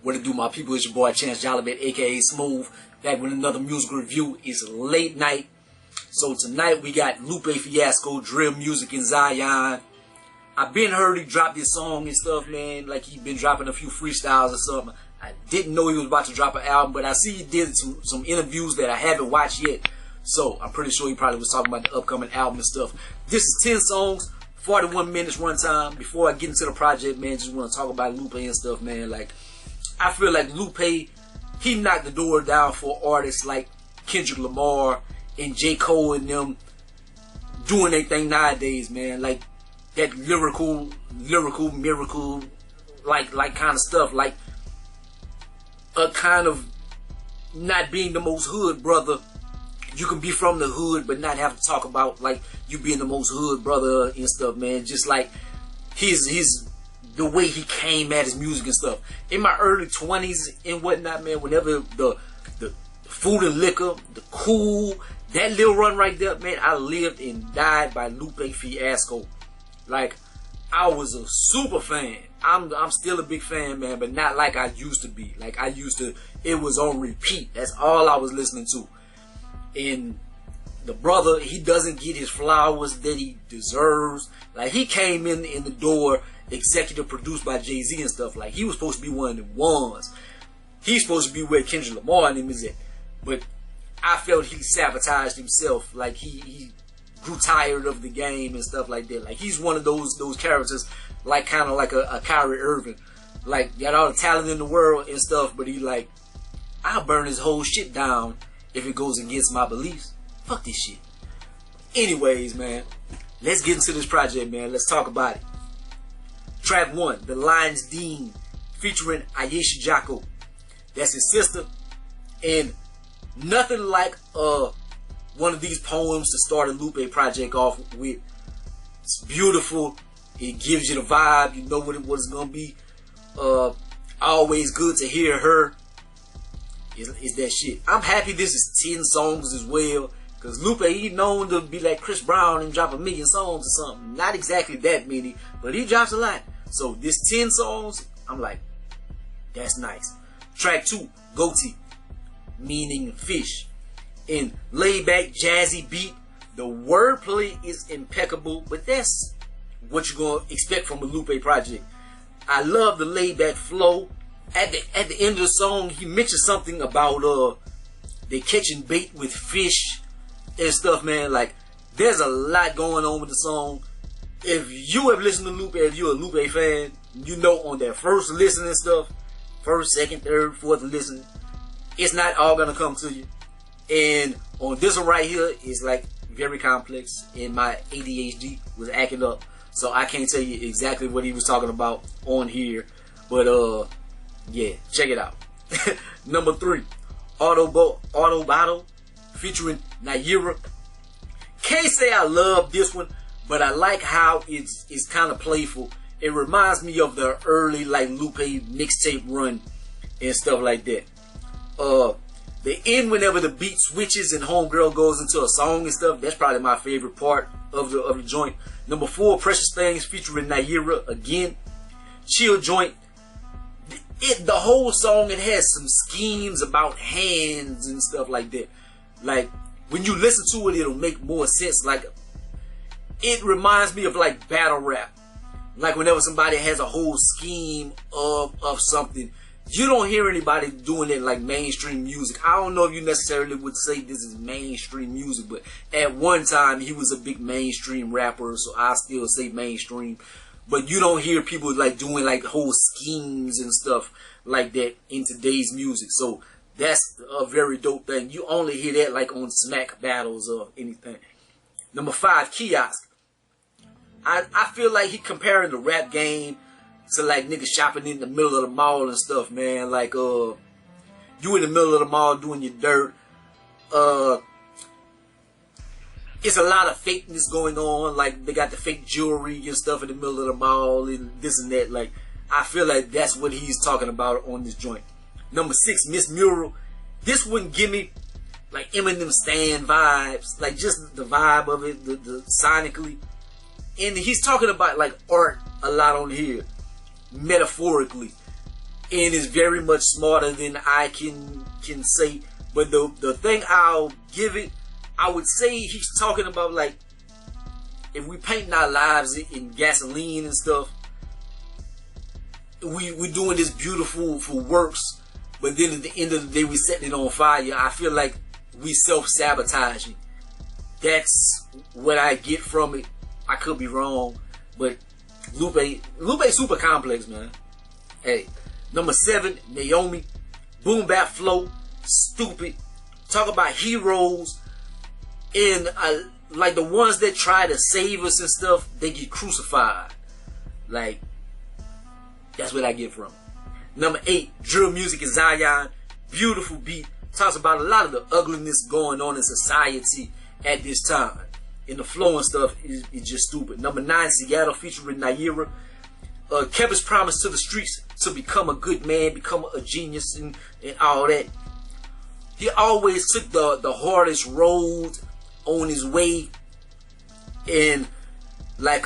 What it do, my people? It's your boy ChanceJolivette, aka Smooth, back with another music review. It's late night, so tonight we got Lupe Fiasco, drill music in Zion. I've been heard he dropped this song and stuff, man. Like he been dropping a few freestyles or something. I didn't know he was about to drop an album, but I see he did some interviews that I haven't watched yet. So I'm pretty sure he probably was talking about the upcoming album and stuff. This is 10 songs, 41 minutes runtime. Before I get into the project, man, just want to talk about Lupe and stuff, man. Like, I feel like Lupe, he knocked the door down for artists like Kendrick Lamar and J. Cole and them doing their thing nowadays, man. Like that lyrical miracle, like kind of stuff, like a kind of not being the most hood brother. You can be from the hood but not have to talk about like you being the most hood brother and stuff, man. Just like his the way he came at his music and stuff. In my early 20s and whatnot, man, whenever the food and liquor, the cool, that little run right there, man, I lived and died by Lupe Fiasco. Like, I was a super fan. I'm still a big fan, man, but not like I used to be. Like I used to, it was on repeat. That's all I was listening to. And the brother, he doesn't get his flowers that he deserves. Like, he came in the door executive produced by Jay-Z and stuff. Like, he was supposed to be one of the ones. He's supposed to be where Kendrick Lamar and him is at. But I felt he sabotaged himself. Like, he grew tired of the game and stuff like that. Like, he's one of those characters, like kind of like a Kyrie Irving. Like, got all the talent in the world and stuff, but he like, I'll burn his whole shit down if it goes against my beliefs. Fuck this shit. Anyways, man, let's get into this project, man. Let's talk about it. Track 1, The Lion's Dean, featuring Aisha Jocko. That's his sister. And nothing like one of these poems to start a Lupe project off with. It's beautiful. It gives you the vibe. You know what it's going to be. Always good to hear her. Is that shit. I'm happy this is 10 songs as well. Because Lupe, he known to be like Chris Brown and drop 1 million songs or something. Not exactly that many, but he drops a lot. So this 10 songs, I'm like, that's nice. Track 2, Goatee, meaning fish. In laid back, jazzy beat. The wordplay is impeccable, but that's what you're going to expect from a Lupe project. I love the laid back flow. At the end of the song, he mentioned something about they catching bait with fish and stuff, man. Like, there's a lot going on with the song. If you have listened to Lupe, if you're a Lupe fan, you know on that first listen and stuff, first, second, third, fourth listen, it's not all gonna come to you. And on this one right here, it's like very complex, and my ADHD was acting up, so I can't tell you exactly what he was talking about on here. But yeah, check it out. Number 3, Auto Bottle, featuring Naira. Can't say I love this one, but I like how it's kind of playful. It reminds me of the early like Lupe mixtape run and stuff like that. The end, whenever the beat switches and homegirl goes into a song and stuff, that's probably my favorite part of the joint. Number 4, Precious Things, featuring Naira again. Chill joint. The whole song, it has some schemes about hands and stuff like that. Like, when you listen to it, it'll make more sense. Like, it reminds me of like battle rap. Like whenever somebody has a whole scheme of something, you don't hear anybody doing it like mainstream music. I don't know if you necessarily would say this is mainstream music, but at one time he was a big mainstream rapper, so I still say mainstream. But you don't hear people like doing like whole schemes and stuff like that in today's music. So that's a very dope thing. You only hear that like on smack battles or anything. Number 5, Kiosk. I feel like he comparing the rap game to like niggas shopping in the middle of the mall and stuff, man. Like you in the middle of the mall doing your dirt. It's a lot of fakeness going on. Like they got the fake jewelry and stuff in the middle of the mall and this and that. Like I feel like that's what he's talking about on this joint. Number 6, Miss Mural. This one give me like Eminem Stan vibes. Like just the vibe of it, the sonically. And he's talking about like art a lot on here, metaphorically. and is very much smarter than I can say. But the thing I'll give it, I would say he's talking about, like, if we painting our lives in gasoline and stuff, we doing this beautiful for works, but then at the end of the day we setting it on fire. I feel like we self-sabotaging. That's what I get from it. I could be wrong, but Lupe super complex, man. Hey, number 7, Naomi, boom bap flow, stupid. Talk about heroes, and like the ones that try to save us and stuff, they get crucified. Like, that's what I get from it. Number 8, drill music in Zion, beautiful beat. Talks about a lot of the ugliness going on in society at this time. And the flow and stuff is just stupid. Number 9, Seattle featuring Naira. Kept his promise to the streets to become a good man, become a genius, and all that. He always took the hardest road on his way, and like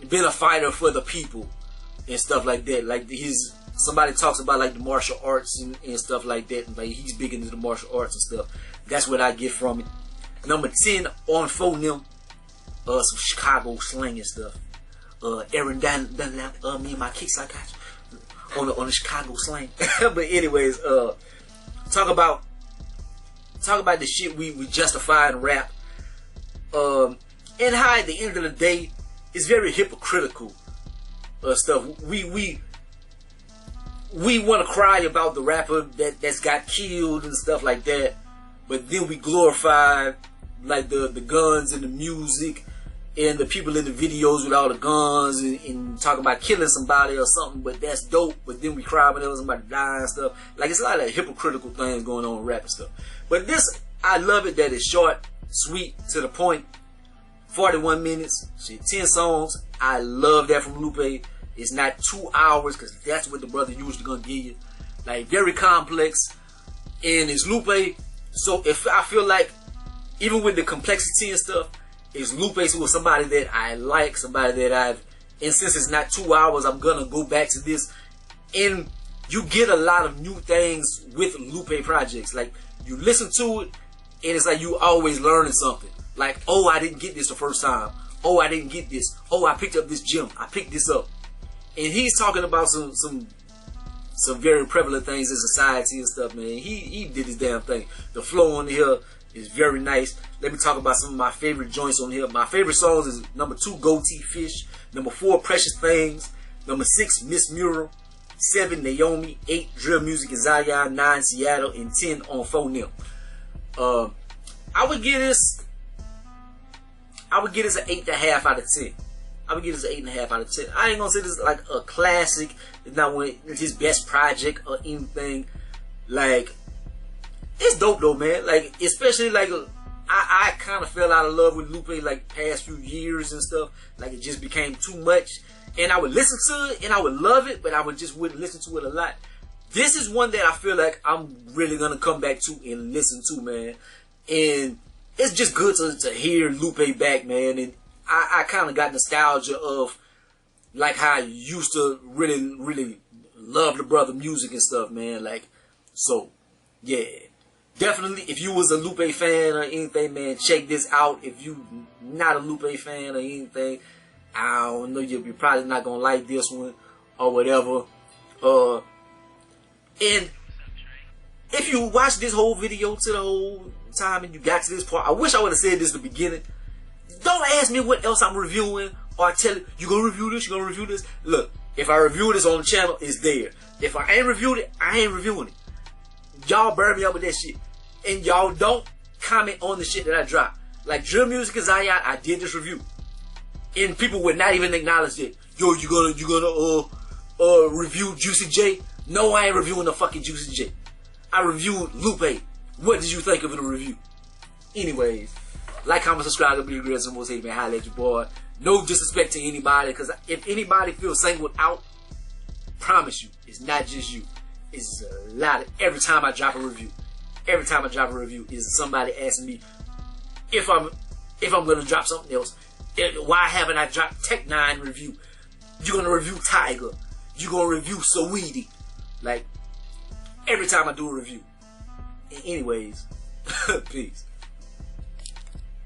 been a fighter for the people and stuff like that. Like somebody talks about like the martial arts and stuff like that, and like he's big into the martial arts and stuff. That's what I get from it. Number 10, on phone them, some Chicago slang and stuff. Aaron Dunlap, me and my kicks I got you on the Chicago slang. But anyways, talk about the shit we justify in rap, and how at the end of the day it's very hypocritical stuff. We want to cry about the rapper that's got killed and stuff like that, but then we glorify like the guns and the music and the people in the videos with all the guns and talking about killing somebody or something. But that's dope. But then we cry whenever somebody dies and stuff. Like, it's a lot of hypocritical things going on in rap and stuff. But this, I love it that it's short, sweet, to the point. 41 minutes, shit, 10 songs. I love that from Lupe. It's not 2 hours, because that's what the brother usually gonna give you. Like, very complex, and it's Lupe. So if I feel like, even with the complexity and stuff, it's Lupe who is somebody that I like, somebody that I've, and since it's not 2 hours, I'm gonna go back to this. And you get a lot of new things with Lupe projects. Like, you listen to it, and it's like you always learning something. Like, oh, I didn't get this the first time. Oh, I didn't get this. Oh, I picked up this gem. I picked this up. And he's talking about some very prevalent things in society and stuff, man. He did his damn thing. The flow on here is very nice. Let me talk about some of my favorite joints on here. My favorite songs is number 2, Goatee Fish. Number 4, Precious Things. Number 6, Miss Mural. 7, Naomi. 8, Drill Music in Zion. 9, Seattle. And 10, On Phone Them. I would give this an 8.5 out of 10. I would give this an 8.5 out of 10. I ain't gonna say this is like a classic. It's not his best project or anything. Like, it's dope though, man. Like, especially like I kind of fell out of love with Lupe like past few years and stuff. Like, it just became too much, and I would listen to it and I would love it, but I wouldn't listen to it a lot. This is one that I feel like I'm really gonna come back to and listen to, man. And it's just good to hear Lupe back, man. And I kind of got nostalgia of like how I used to really love the brother music and stuff, man. Like, so yeah, definitely if you was a Lupe fan or anything, man, check this out. If you not a Lupe fan or anything, I don't know, you're probably not gonna like this one or whatever. And if you watch this whole video to the whole time and you got to this part, I wish I would have said this at the beginning. Don't ask me what else I'm reviewing or tell you, you gonna review this, you gonna review this. Look, if I review this on the channel, it's there. If I ain't reviewed it, I ain't reviewing it. Y'all burn me up with that shit. And y'all don't comment on the shit that I drop. Like Drill Music in Zion, I did this review. And people would not even acknowledge it. Yo, you gonna review Juicy J? No, I ain't reviewing the fucking Juicy J. I reviewed Lupe. What did you think of the review? Anyways, like, comment, subscribe, to be the greatest and most hated man. Holla at your boy. No disrespect to anybody, because if anybody feels singled out, promise you, it's not just you. It's a lot. Every time I drop a review, is somebody asking me if I'm gonna drop something else. Why haven't I dropped Tech 9 review? You gonna review Tiger? You gonna review Saweetie? Like every time I do a review. Anyways, peace.